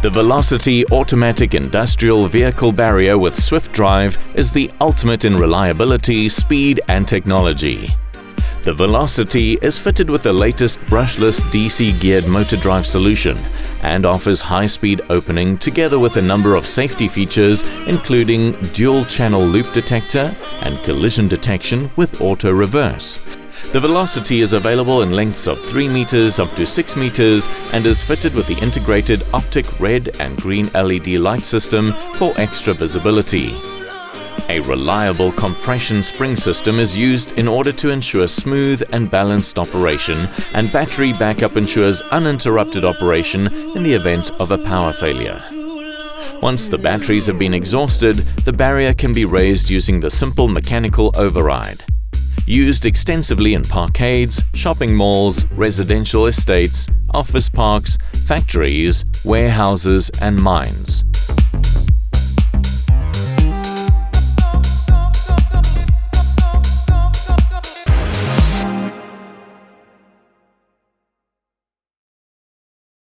The Velocity automatic industrial vehicle barrier with swift drive is the ultimate in reliability, speed and technology. The Velocity is fitted with the latest brushless DC-geared motor drive solution and offers high-speed opening together with a number of safety features including dual-channel loop detector and collision detection with auto reverse. The Velocity is available in lengths of 3 meters up to 6 meters and is fitted with the integrated optic red and green LED light system for extra visibility. A reliable compression spring system is used in order to ensure smooth and balanced operation, and battery backup ensures uninterrupted operation in the event of a power failure. Once the batteries have been exhausted, the barrier can be raised using the simple mechanical override. Used extensively in parkades, shopping malls, residential estates, office parks, factories, warehouses and mines.